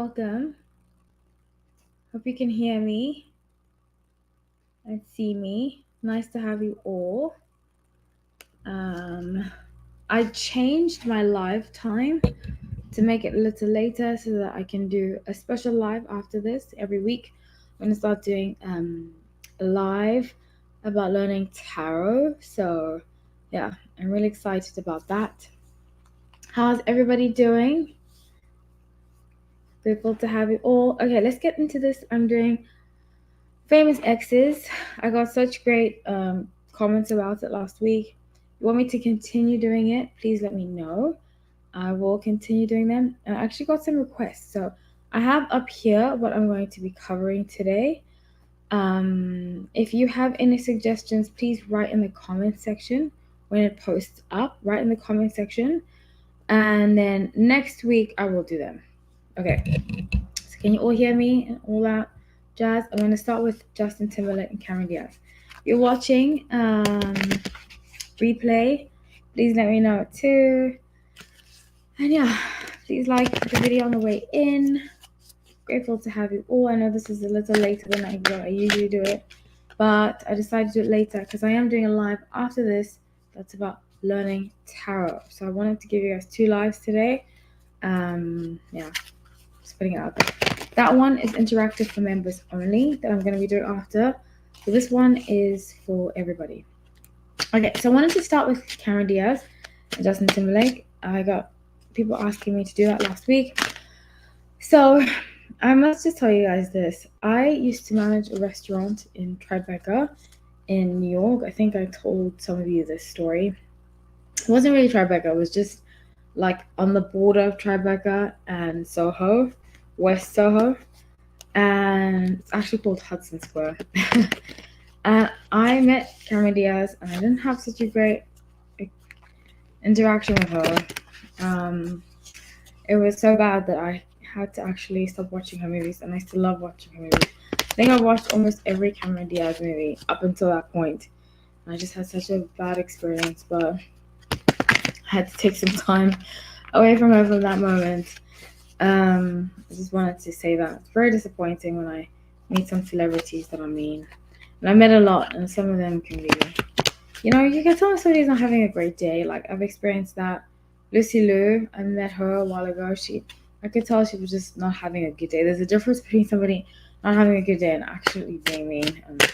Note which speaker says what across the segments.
Speaker 1: welcome. Hope you can hear me and see me. Nice to have you all. I changed my live time to make it a little later so that I can do a special live after this every week. I'm gonna start doing a live about learning tarot. So yeah, I'm really excited about that. How's everybody doing? Grateful to have you all. Okay, let's get into this. I'm doing famous exes. I got such great comments about it last week. You want me to continue doing it? Please let me know. I will continue doing them. And I actually got some requests. So I have up here what I'm going to be covering today. If you have any suggestions, please write in the comment section when it posts up. Write in the comment section. And then next week I will do them. Okay. So can you all hear me and all that jazz? I'm going to start with Justin Timberlake and Cameron Diaz. If you're watching replay, please let me know too. And yeah, please like the video on the way in. Grateful to have you all. I know this is a little later than I usually do it, but I decided to do it later because I am doing a live after this that's about learning tarot. So I wanted to give you guys 2 lives today. Yeah, just putting it out there. That one is interactive for members only that I'm going to be doing after. So this one is for everybody. Okay, so I wanted to start with Cameron Diaz and Justin Timberlake. I got people asking me to do that last week. So I must just tell you guys this. I used to manage a restaurant in Tribeca in New York. I think I told some of you this story. It wasn't really Tribeca. It was just like on the border of Tribeca and Soho, West Soho. And it's actually called Hudson Square. And I met Cameron Diaz, and I didn't have such a great interaction with her. It was so bad that I had to actually stop watching her movies, and I still love watching her movies. I think I watched almost every Cameron Diaz movie up until that point. I just had such a bad experience, but I had to take some time away from her from that moment. I just wanted to say that it's very disappointing when I meet some celebrities that I mean. And I met a lot, and some of them can be, you can tell when somebody's not having a great day. Like, I've experienced that. Lucy Liu, I met her a while ago. I could tell she was just not having a good day. There's a difference between somebody not having a good day and actually being mean. And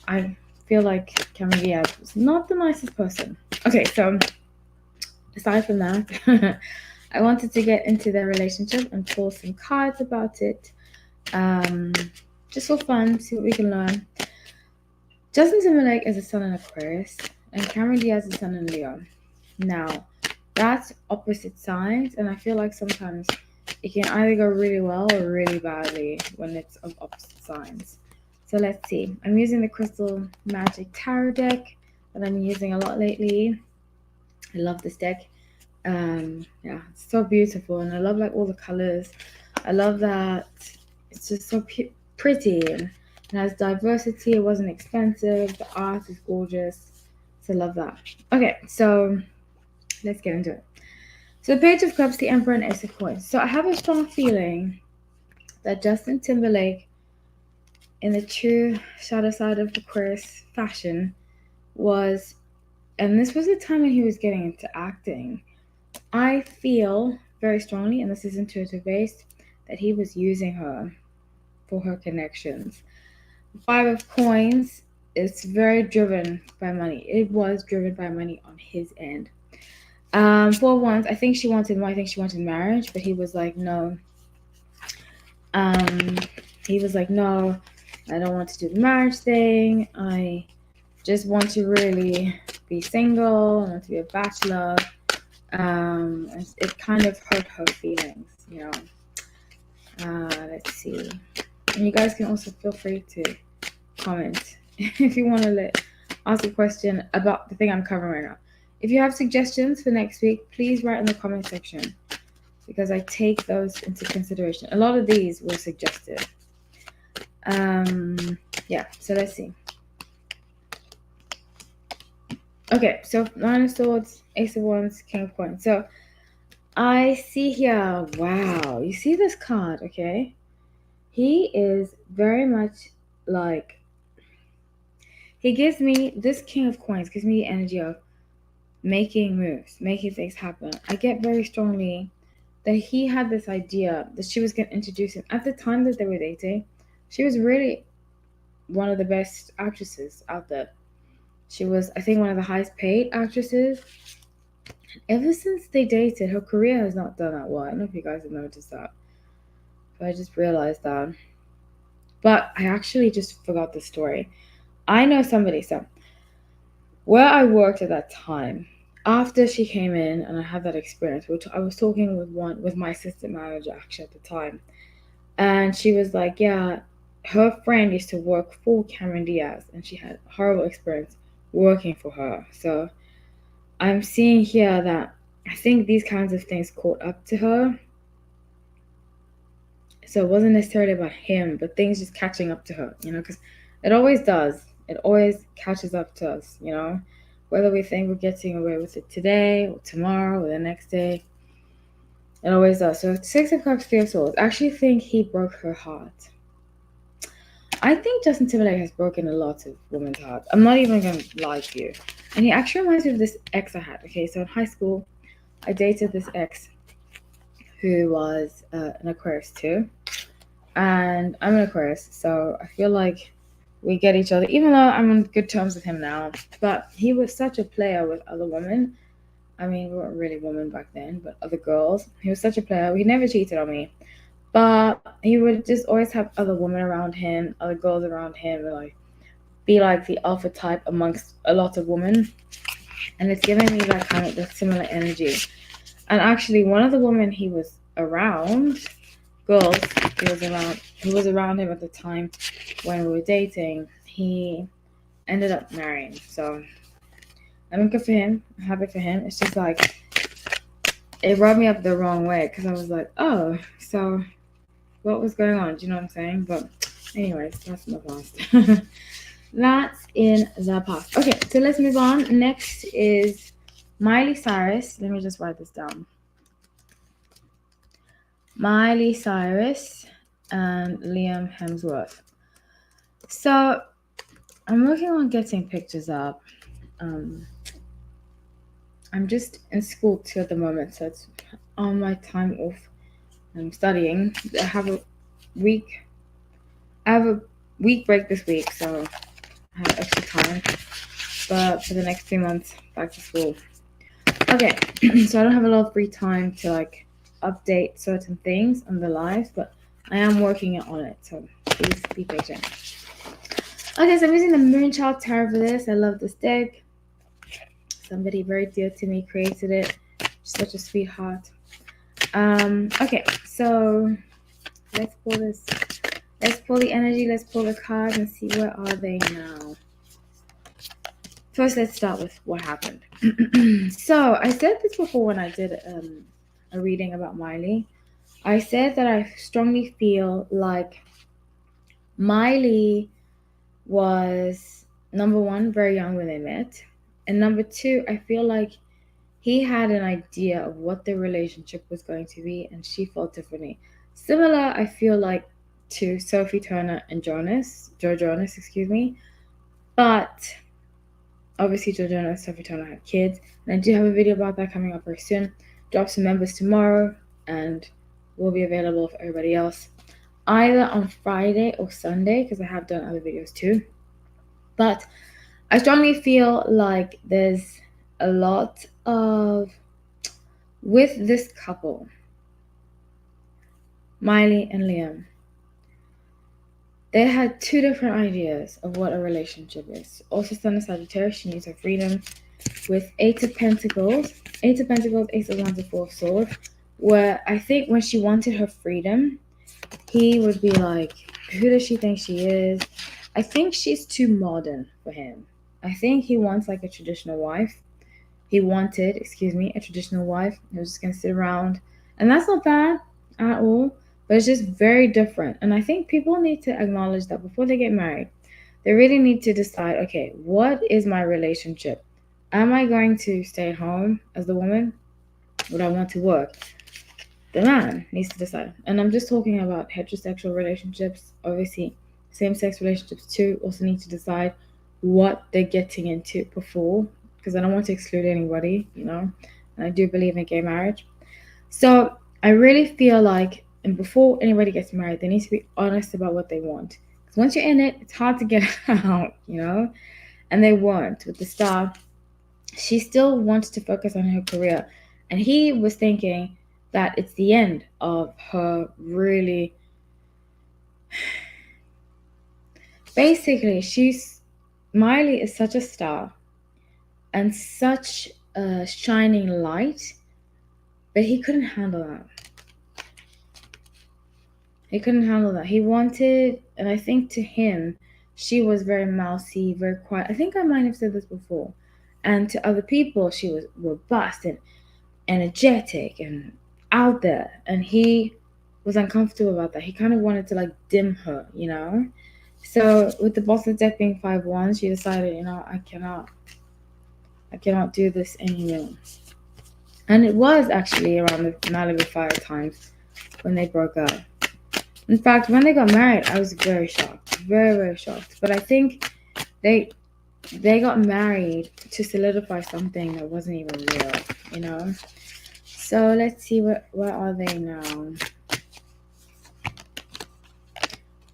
Speaker 1: I feel like Cameron Diaz was not the nicest person. Okay, so aside from that, I wanted to get into their relationship and pull some cards about it. Just for fun, see what we can learn. Justin Timberlake is a sun in Aquarius, and Cameron Diaz is a sun in Leo. Now, that's opposite signs, and I feel like sometimes it can either go really well or really badly when it's of opposite signs. So let's see. I'm using the Crystal Magic Tarot deck that I'm using a lot lately. I love this deck. Yeah, it's so beautiful, and I love like all the colors. I love that it's just so pretty, and it has diversity. It wasn't expensive. The art is gorgeous. So I love that. Okay, so let's get into it. So the Page of Cups, the Emperor, and Ace of Coins. So I have a strong feeling that Justin Timberlake, in the true shadow side of Aquarius fashion, was, and this was the time when he was getting into acting. I feel very strongly, and this is intuitive based, that he was using her for her connections. 5 of Coins is very driven by money. It was driven by money on his end. 4 of Wands, I think she wanted marriage, but he was like, no. He was like, no, I don't want to do the marriage thing. I just want to really be single. I want to be a bachelor. It kind of hurt her feelings, Let's see. And you guys can also feel free to comment if you want to ask a question about the thing I'm covering right now. If you have suggestions for next week, please write in the comment section because I take those into consideration. A lot of these were suggested. Yeah, so let's see. Okay, so 9 of Swords, Ace of Wands, King of Coins. So I see here. Wow. You see this card, okay? He is very much like, he gives me, this King of Coins gives me the energy of making moves, making things happen. I get very strongly that he had this idea that she was going to introduce him. At the time that they were dating, she was really one of the best actresses out there. She was, I think, one of the highest paid actresses. Ever since they dated, her career has not done that well. I don't know if you guys have noticed that, but I just realized that. But I actually just forgot the story. I know somebody, so where I worked at that time, after she came in and I had that experience, I was talking with my assistant manager actually at the time, and she was like, "Yeah, her friend used to work for Cameron Diaz, and she had a horrible experience working for her." So I'm seeing here that I think these kinds of things caught up to her. So it wasn't necessarily about him, but things just catching up to her, because it always does. It always catches up to us, whether we think we're getting away with it today or tomorrow or the next day. It always does. So Six of Cups, Three of Swords. I actually think he broke her heart. I think Justin Timberlake has broken a lot of women's hearts. I'm not even going to lie to you. And he actually reminds me of this ex I had. Okay, so in high school, I dated this ex who was an Aquarius too. And I'm an Aquarius, so I feel like we get each other, even though I'm on good terms with him now. But he was such a player with other women. I mean, we weren't really women back then, but other girls. He was such a player. He never cheated on me. But he would just always have other women around him, other girls around him, and like be like the alpha type amongst a lot of women. And it's giving me that kind of the similar energy. And actually, one of the women he was around, girls who was around him at the time when we were dating, he ended up marrying. So I mean, good for him. I'm happy for him. It's just like it rubbed me up the wrong way because I was like, oh, so what was going on? Do you know what I'm saying? But anyways, that's in the past. That's in the past. Okay, so let's move on. Next is Miley Cyrus. Let me just write this down. Miley Cyrus and Liam Hemsworth. So I'm working on getting pictures up. I'm just in school too at the moment, so it's on my time off. I'm studying. I have a week break this week, so I have extra time. But for the next 2 months, back to school. Okay, so I don't have a lot of free time to like update certain things on the lives, but I am working on it, so please be patient. Okay, so I'm using the Moonchild Tarot for this. I love this deck. Somebody very dear to me created it. Such a sweetheart. Okay, so let's pull this. Let's pull the energy, let's pull the cards and see where are they now. First, let's start with what happened. So, I said this before when I did a reading about Miley. I said that I strongly feel like Miley was, number one, very young when they met. And number two, I feel like he had an idea of what their relationship was going to be, and she felt differently. Similar, I feel like, to Sophie Turner and Joe Jonas, but obviously Joe Jonas and Sophie Turner have kids, and I do have a video about that coming up very soon. Drop some members tomorrow, and will be available for everybody else, either on Friday or Sunday, because I have done other videos too. But I strongly feel like there's a lot of, with this couple, Miley and Liam, they had two different ideas of what a relationship is. Also, Sun of Sagittarius, she needs her freedom. With Eight of Pentacles, Ace of Wands, and Four of Swords, where I think when she wanted her freedom, he would be like, who does she think she is? I think she's too modern for him. I think he wants like a traditional wife. He wanted, a traditional wife who was just going to sit around. And that's not bad at all. But it's just very different. And I think people need to acknowledge that before they get married. They really need to decide, okay, what is my relationship? Am I going to stay at home as the woman? Would I want to work? The man needs to decide. And I'm just talking about heterosexual relationships. Obviously, same-sex relationships too also need to decide what they're getting into before, because I don't want to exclude anybody, and I do believe in gay marriage. So I really feel like, and before anybody gets married, they need to be honest about what they want. Because once you're in it, it's hard to get out, And they weren't with the star. She still wants to focus on her career, and he was thinking that it's the end of her really. Basically, Miley is such a star and such a shining light, but he couldn't handle that. He wanted, and I think to him, she was very mousy, very quiet. I think I might have said this before. And to other people, she was robust and energetic and out there. And he was uncomfortable about that. He kind of wanted to like dim her, So with the boss of death being 5'1", she decided, I cannot do this anymore. And it was actually around the Malibu fire times when they broke up. In fact, when they got married, I was very shocked. Very, very shocked. But I think they got married to solidify something that wasn't even real, So let's see, where are they now?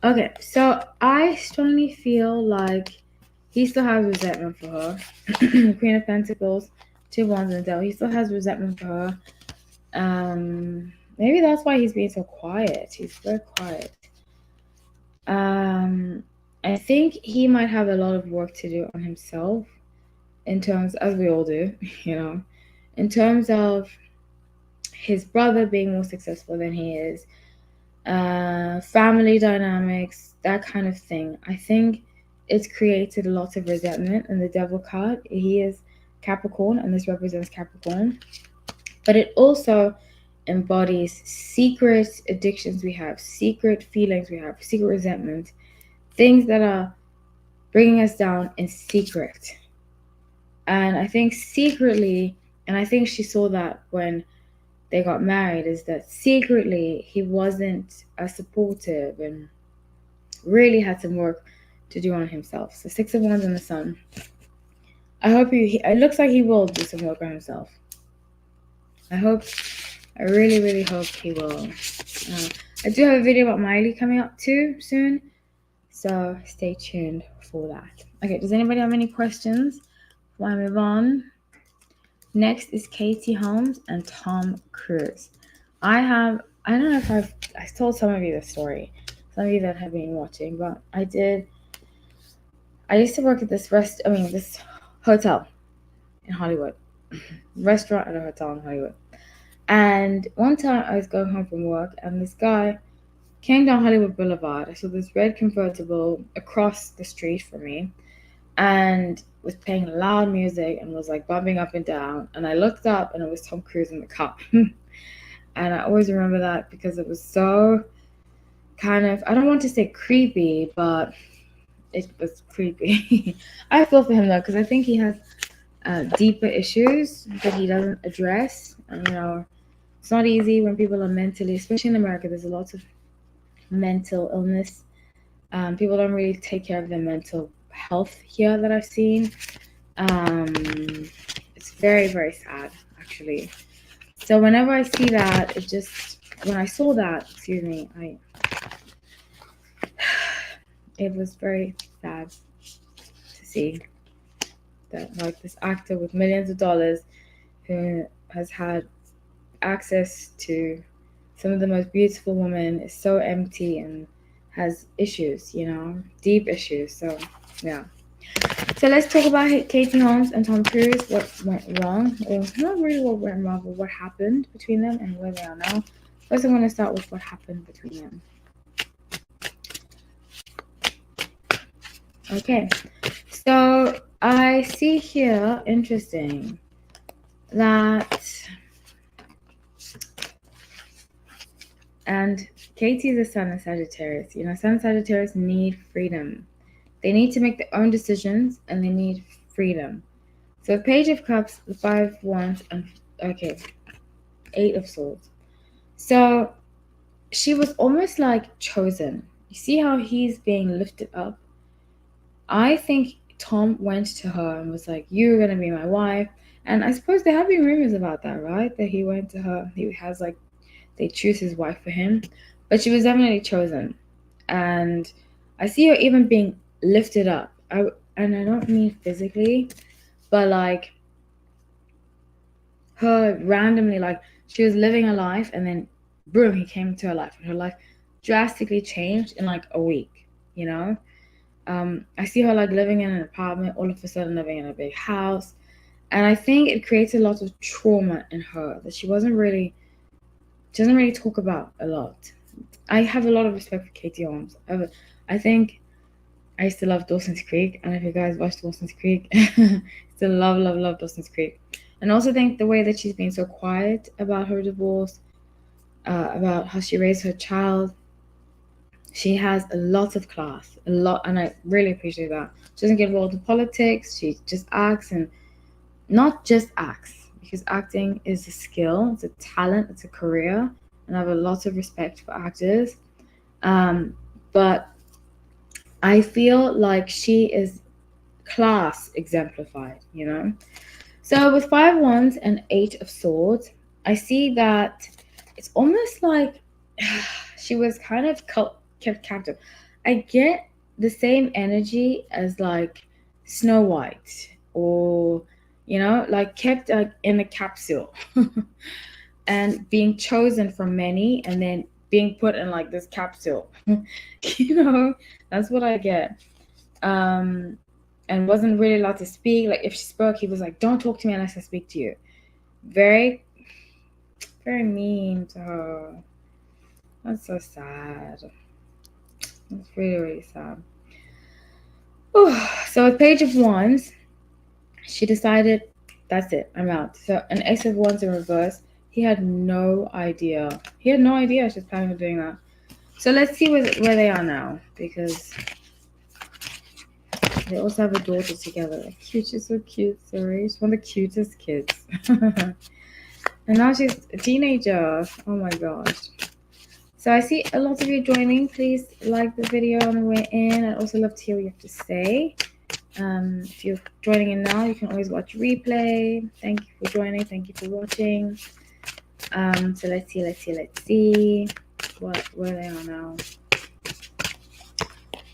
Speaker 1: Okay, so I strongly feel like he still has resentment for her. Queen of Pentacles, 2 wands in the devil. He still has resentment for her. Maybe that's why he's being so quiet. He's very quiet. I think he might have a lot of work to do on himself in terms, as we all do, in terms of his brother being more successful than he is, family dynamics, that kind of thing. I think it's created a lot of resentment in the devil card. He is Capricorn, and this represents Capricorn. But it also embodies secret addictions we have, secret feelings we have, secret resentment, things that are bringing us down in secret. And I think secretly, and I think she saw that when they got married, is that secretly he wasn't as supportive and really had some work to do on himself. So 6 of Wands in the Sun. I hope it looks like he will do some work on himself. I really, really hope he will. I do have a video about Miley coming up too soon, so stay tuned for that. Okay, does anybody have any questions before I move on? Next is Katie Holmes and Tom Cruise. I don't know if I told some of you this story, some of you that have been watching, but I used to work at this hotel in Hollywood. Restaurant and a hotel in Hollywood. And one time I was going home from work, and this guy came down Hollywood Boulevard. I saw this red convertible across the street from me and was playing loud music and was like bumping up and down. And I looked up, and it was Tom Cruise in the car. And I always remember that because it was so kind of, I don't want to say creepy, but it was creepy. I feel for him though, because I think he has deeper issues that he doesn't address. And, it's not easy when people are mentally, especially in America, there's a lot of mental illness. People don't really take care of their mental health here that I've seen. It's very, very sad, actually. So whenever I see that, when I saw that, it was very sad to see that, like, this actor with millions of dollars who has had access to some of the most beautiful women is so empty and has issues, deep issues. So yeah. So let's talk about Katie Holmes and Tom Cruise. What went wrong? Or not really what went wrong, but what happened between them and where they are now. First, I'm going to start with what happened between them. Okay. So I see here, interesting, that, and Katie's a Sun in Sagittarius. Sun and Sagittarius need freedom. They need to make their own decisions, and they need freedom. So Page of Cups, the 5 Wands, and okay. Eight of Swords. So she was almost like chosen. You see how he's being lifted up? I think Tom went to her and was like, "You're gonna be my wife." And I suppose there have been rumors about that, right? That he went to her. He has like they choose his wife for him, but she was definitely chosen. And I see her even being lifted up. And I don't mean physically, but like her randomly, like she was living a life, and then boom, he came into her life, and her life drastically changed in like a week. You know, I see her like living in an apartment, all of a sudden living in a big house, and I think it creates a lot of trauma in her that she doesn't really talk about a lot. I have a lot of respect for Katie Holmes. I think I used to love Dawson's Creek, and if you guys watch Dawson's Creek, still love Dawson's Creek. And also think the way that she's been so quiet about her divorce, about how she raised her child, she has a lot of class, a lot, and I really appreciate that. She doesn't get involved in politics. She just acts, and not just acts, because acting is a skill, it's a talent, it's a career, and I have a lot of respect for actors. But I feel like she is class exemplified, you know? So with 5 wands and 8 of swords, I see that it's almost like she was kind of kept captive. I get the same energy as like Snow White, or, you know, like kept in a capsule and being chosen from many, and then being put in like this capsule. You know, that's what I get. And wasn't really allowed to speak. Like if she spoke, he was like, "Don't talk to me unless I speak to you." Very, very mean to her. That's so sad. That's really, really sad. So with Page of Wands, she decided, that's it, I'm out. So an Ace of Wands in reverse. He had no idea. He had no idea she was planning on doing that. So let's see where they are now, because they also have a daughter together. Like, cute, she's so cute. Sorry, she's one of the cutest kids. And now she's a teenager. Oh my gosh. So I see a lot of you joining. Please like the video on the way in. I'd also love to hear what you have to say. If you're joining in now, you can always watch replay. Thank you for joining. Thank you for watching. So let's see where they are now.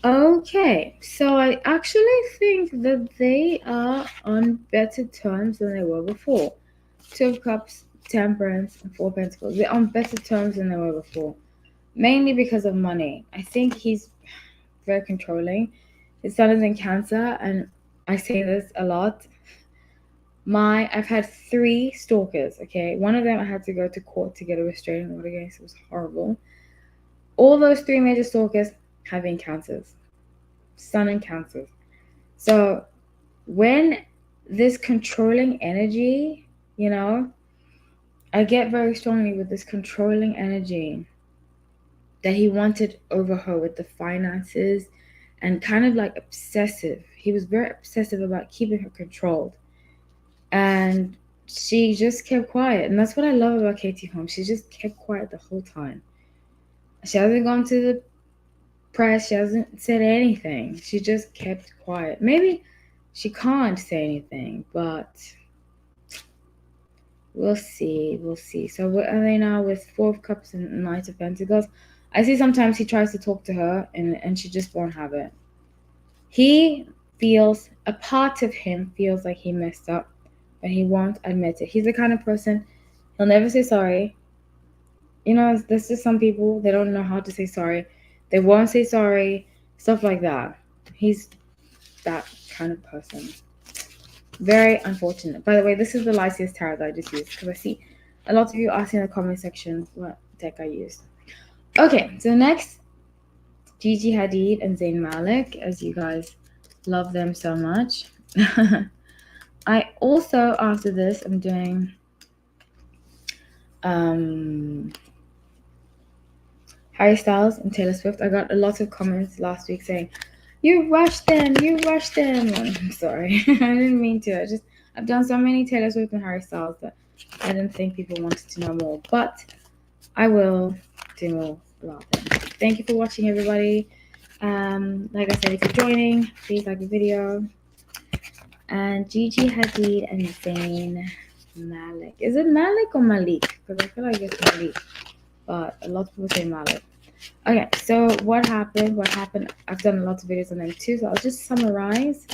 Speaker 1: Okay, so I actually think that they are on better terms than they were before. 2 of Cups, Temperance, and 4 of Pentacles. They're on better terms than they were before. Mainly because of money. I think he's very controlling. His sun is in Cancer, and I say this a lot. I've had 3 stalkers, okay? One of them I had to go to court to get a restraining order against. It was horrible. All those 3 major stalkers have been Cancers. Sun in Cancers. So when this controlling energy, you know, I get very strongly with this controlling energy that he wanted over her with the finances, and kind of like obsessive. He was very obsessive about keeping her controlled. And she just kept quiet. And that's what I love about Katie Holmes. She just kept quiet the whole time. She hasn't gone to the press. She hasn't said anything. She just kept quiet. Maybe she can't say anything, but we'll see. We'll see. So what are they now with 4 of Cups and Knight of Pentacles? I see sometimes he tries to talk to her, and she just won't have it. He feels, a part of him feels like he messed up, but he won't admit it. He's the kind of person, he'll never say sorry. You know, there's just some people, they don't know how to say sorry. They won't say sorry, stuff like that. He's that kind of person. Very unfortunate. By the way, this is the Lysias tarot that I just used, because I see a lot of you asking in the comment section what deck I used. Okay, so next, Gigi Hadid and Zayn Malik, as you guys love them so much. I also, after this, I'm doing Harry Styles and Taylor Swift. I got a lot of comments last week saying, you rushed them. I'm sorry. I didn't mean to. I've done so many Taylor Swift and Harry Styles that I didn't think people wanted to know more, but I will do more about them. Thank you for watching, everybody. Like I said, if you're joining, please like the video. And Gigi, Hadid, and Zayn, Malik. Is it Malik or Malik? Because I feel like it's Malik, but a lot of people say Malik. Okay, so what happened? What happened? I've done lots of videos on them too, so I'll just summarize.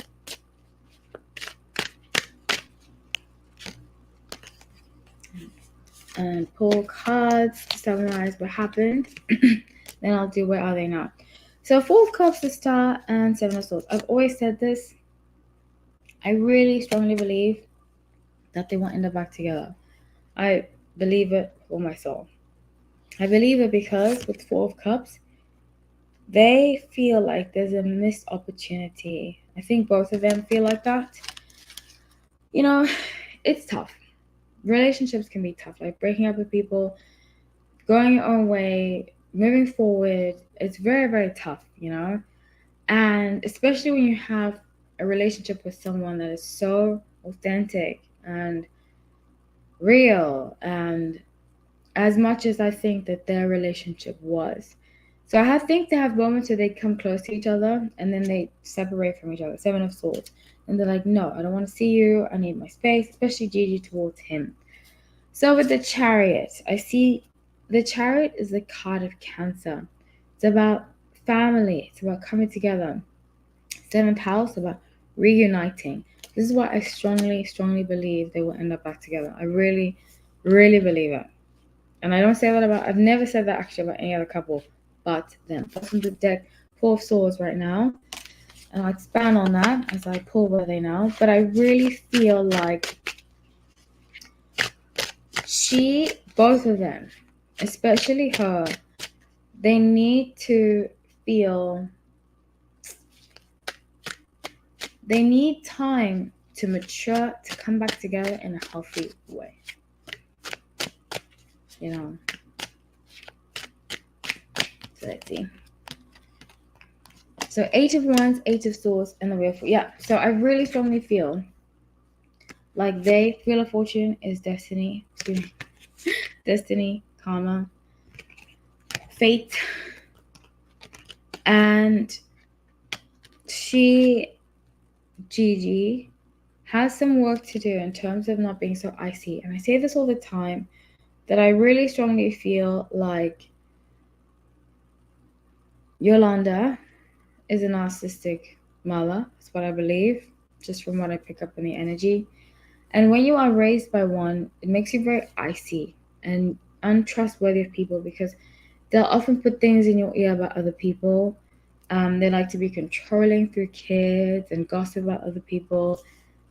Speaker 1: And pull cards to summarize what happened. Then I'll do where are they now. So 4 of Cups, the Star, and 7 of Swords. I've always said this. I really strongly believe that they won't end up back together. I believe it for my soul. I believe it because with 4 of Cups, they feel like there's a missed opportunity. I think both of them feel like that. You know, it's tough. Relationships can be tough. Like breaking up with people, going your own way, moving forward. It's very, very tough, you know? And especially when you have a relationship with someone that is so authentic and real, and as much as I think that their relationship was. So I think they have moments where they come close to each other and then they separate from each other. 7 of Swords. And they're like, no, I don't want to see you. I need my space, especially Gigi towards him. So with the Chariot, I see the Chariot is the card of Cancer. It's about family. It's about coming together. 7th house, about reuniting. This is why I strongly, strongly believe they will end up back together. I really, really believe it. And I don't say that about, I've never said that actually about any other couple but them. Bottom of the deck, 4 of Swords right now. And I'll expand on that as I pull where they now. But I really feel like both of them, especially her, they need to feel, they need time to mature, to come back together in a healthy way. You know. So let's see. So 8 of Wands, 8 of Swords, and the Wheel of, yeah. So I really strongly feel like Wheel of Fortune is destiny. Excuse me. Destiny, karma, fate. And Gigi, has some work to do in terms of not being so icy. And I say this all the time, that I really strongly feel like Yolanda is a narcissistic mother. That's what I believe, just from what I pick up in the energy. And when you are raised by one, it makes you very icy and untrustworthy of people, because they'll often put things in your ear about other people. They like to be controlling through kids and gossip about other people.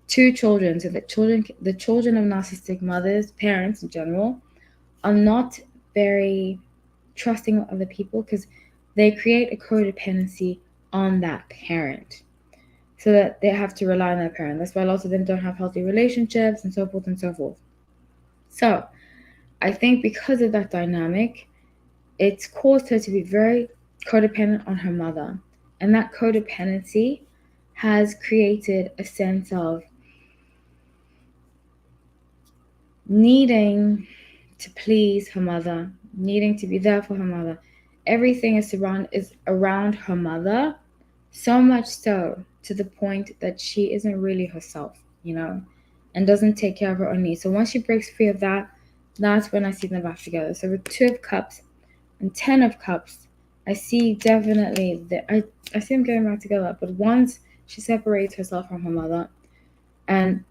Speaker 1: 2 children, so the children of narcissistic mothers, parents in general, are not very trusting of other people, because they create a codependency on that parent, so that they have to rely on that parent. That's why lots of them don't have healthy relationships and so forth and so forth. So I think because of that dynamic, it's caused her to be very codependent on her mother. And that codependency has created a sense of needing to please her mother, needing to be there for her mother. Everything is around her mother, so much so to the point that she isn't really herself, you know, and doesn't take care of her own needs. So once she breaks free of that, that's when I see them back together. So with 2 of Cups and 10 of Cups, I see definitely that I see them getting back together. But once she separates herself from her mother and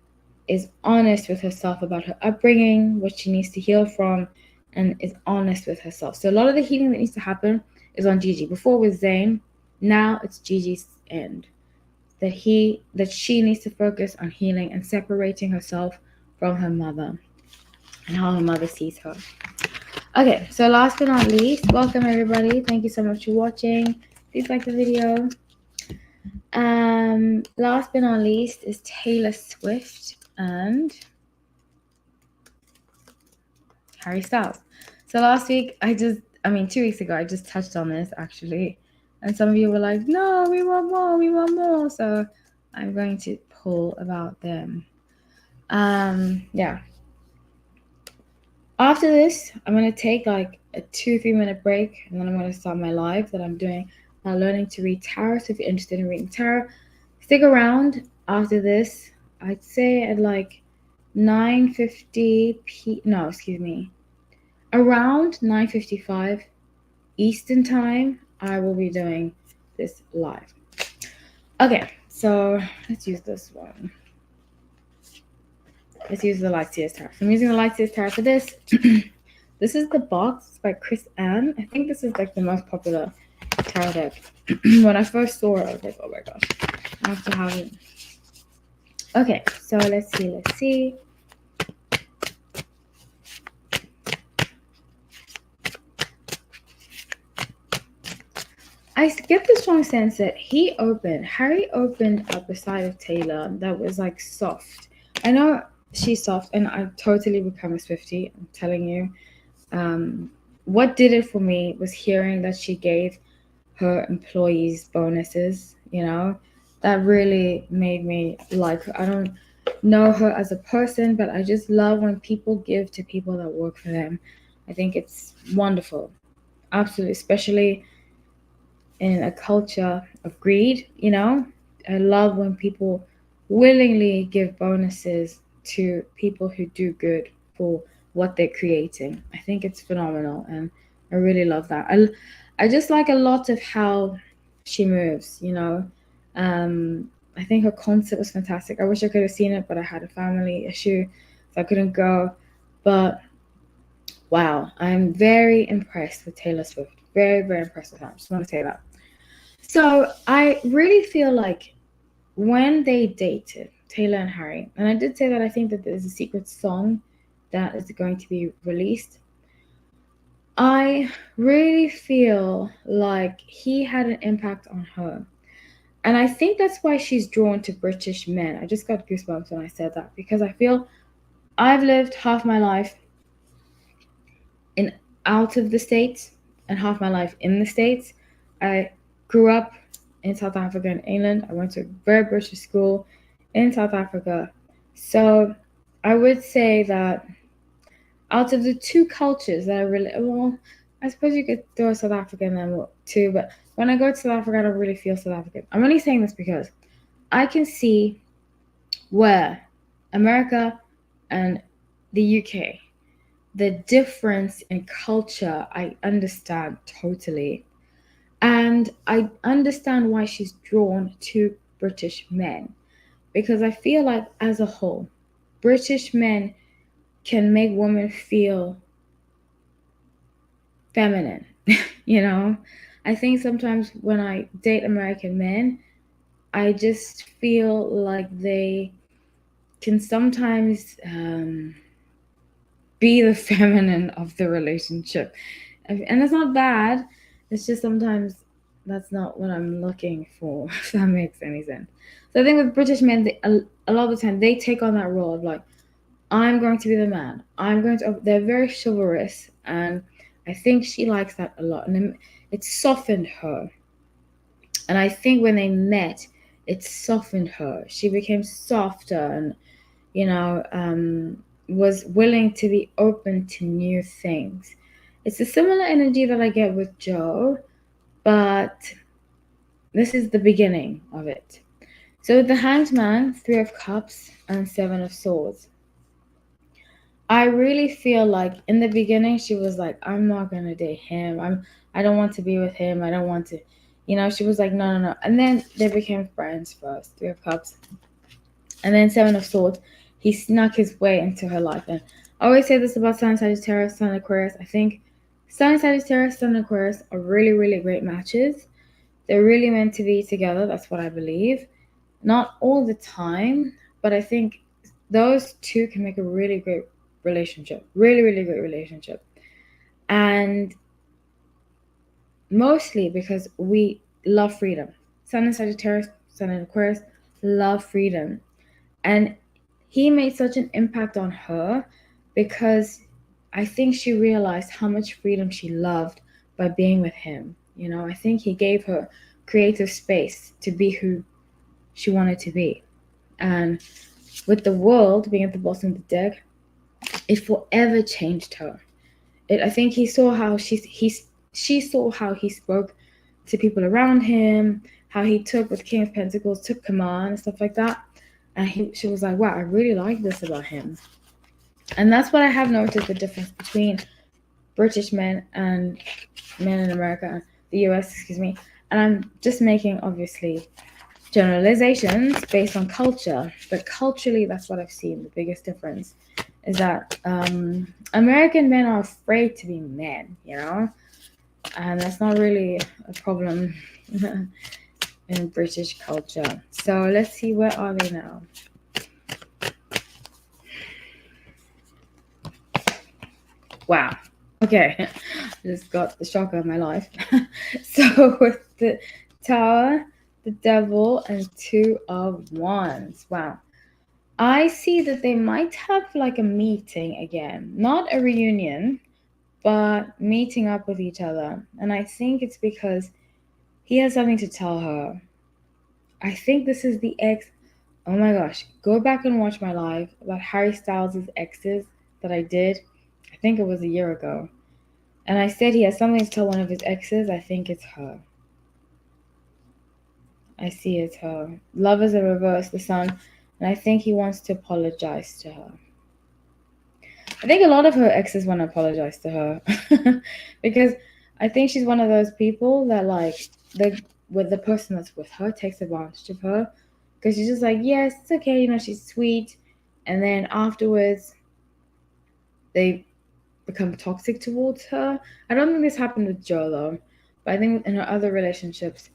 Speaker 1: is honest with herself about her upbringing, what she needs to heal from, and is honest with herself. So a lot of the healing that needs to happen is on Gigi. Before with Zayn, now it's Gigi's end. That she needs to focus on healing and separating herself from her mother and how her mother sees her. Okay, so last but not least, welcome everybody. Thank you so much for watching. Please like the video. Last but not least is Taylor Swift and Harry Styles. So last week, 2 weeks ago, I just touched on this actually. And some of you were like, no, we want more. So I'm going to pull about them. Yeah. After this, I'm gonna take like a 2-3 minute break, and then I'm gonna start my live that I'm doing now, learning to read tarot. So if you're interested in reading tarot, stick around. After this, I'd say at like 9:50 p. No, excuse me, around 9:55 Eastern time, I will be doing this live. Okay, so let's use this one. Let's use the Lightyear's Tarot. I'm using the Lightyear's Tarot for this. This is the box by Chris Ann. I think this is like the most popular tarot deck. When I first saw it, I was like, oh my gosh, I have to have it. Okay, so let's see. I get the strong sense that Harry opened up a side of Taylor that was like soft. I know she's soft, and I totally become a Swiftie, I'm telling you. What did it for me was hearing that she gave her employees bonuses, that really made me like her. I don't know her as a person, but I just love when people give to people that work for them. I think it's wonderful. Absolutely, especially in a culture of greed, I love when people willingly give bonuses to people who do good for what they're creating. I think it's phenomenal, and I really love that. I just like a lot of how she moves, I think her concert was fantastic. I wish I could have seen it, but I had a family issue, so I couldn't go. But wow, I'm very impressed with Taylor Swift. Very, very impressed with her. I just want to say that. So I really feel like when they dated, Taylor and Harry, and I did say that I think that there's a secret song that is going to be released. I really feel like he had an impact on her. And I think that's why she's drawn to British men. I just got goosebumps when I said that, because I feel I've lived half my life out of the States and half my life in the States. I grew up in South Africa and England. I went to a very British school in South Africa. So I would say that out of the two cultures that I really, well, I suppose you could throw South Africa in there too, but when I go to South Africa, I don't really feel South African. I'm only saying this because I can see where America and the UK, the difference in culture, I understand totally. And I understand why she's drawn to British men, because I feel like as a whole, British men can make women feel feminine. I think sometimes when I date American men, I just feel like they can sometimes be the feminine of the relationship. And it's not bad. It's just sometimes that's not what I'm looking for, if that makes any sense. So I think with British men, a lot of the time, they take on that role of like, I'm going to be the man. They're very chivalrous, and I think she likes that a lot. And it softened her. And I think when they met, it softened her. She became softer and, was willing to be open to new things. It's a similar energy that I get with Joe, but this is the beginning of it. So the Hanged Man, 3 of Cups, and 7 of Swords. I really feel like in the beginning she was like, I'm not gonna date him. I don't want to be with him. I don't want to, she was like, no. And then they became friends first, 3 of Cups. And then 7 of Swords. He snuck his way into her life. And I always say this about Sun, Sagittarius, Sun, Aquarius. I think Sun, Sagittarius, Sun, Aquarius are really, really great matches. They're really meant to be together. That's what I believe. Not all the time, but I think those two can make a really great relationship. Really, really great relationship. And mostly because we love freedom. Sun and Sagittarius, Sun and Aquarius love freedom. And he made such an impact on her because I think she realized how much freedom she loved by being with him. I think he gave her creative space to be who she wanted to be. And with the world being at the bottom of the deck, it forever changed her. I think he saw how she saw how he spoke to people around him, how he took with King of Pentacles, took command and stuff like that. And she was like, wow, I really like this about him. And that's what I have noticed, the difference between British men and men in America, the US, excuse me. And I'm just making, obviously, generalizations based on culture. But culturally, that's what I've seen. The biggest difference is that American men are afraid to be men, you know? And that's not really a problem in British culture. So let's see, where are they now? Wow. Okay. Just got the shock of my life. So with the Tower, the Devil, and Two of Wands. Wow. I see that they might have like a meeting again. Not a reunion, but meeting up with each other. And I think it's because he has something to tell her. I think this is the ex. Oh my gosh. Go back and watch my live about Harry Styles' exes that I did. I think it was a year ago. And I said he has something to tell one of his exes. I think it's her. I see it's her. Love is a reverse, the sun. And I think he wants to apologize to her. I think a lot of her exes want to apologize to her. Because I think she's one of those people that, like, with the person that's with her takes advantage of her. Because she's just like, yes, it's okay, you know, she's sweet. And then afterwards, they become toxic towards her. I don't think this happened with Jo, though. But I think in her other relationships,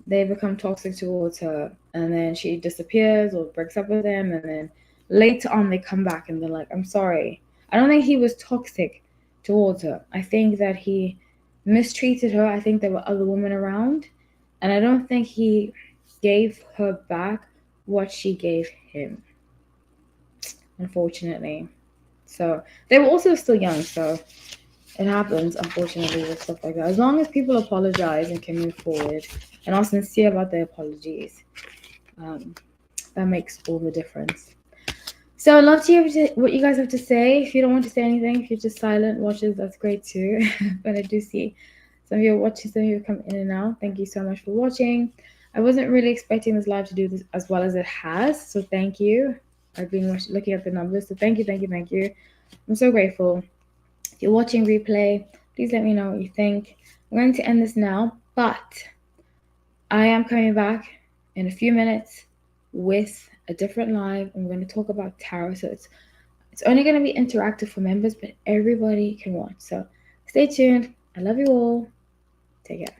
Speaker 1: they become toxic towards her. And then she disappears or breaks up with them. And then later on, they come back and they're like, I'm sorry. I don't think he was toxic towards her. I think that he mistreated her. I think there were other women around. And I don't think he gave her back what she gave him, unfortunately. So they were also still young, so it happens, unfortunately, with stuff like that. As long as people apologize and can move forward and are sincere about their apologies, that makes all the difference. So I'd love to hear what you guys have to say. If you don't want to say anything, if you're just silent watchers, that's great too. But I do see some of you are watching, some of you come in and out. Thank you so much for watching. I wasn't really expecting this live to do this as well as it has, so thank you. I've been looking at the numbers, so thank you. I'm so grateful. If you're watching replay, please let me know what you think. I'm going to end this now, but I am coming back in a few minutes with a different live. I'm going to talk about tarot, so it's only going to be interactive for members, but everybody can watch. So stay tuned. I love you all. Take care.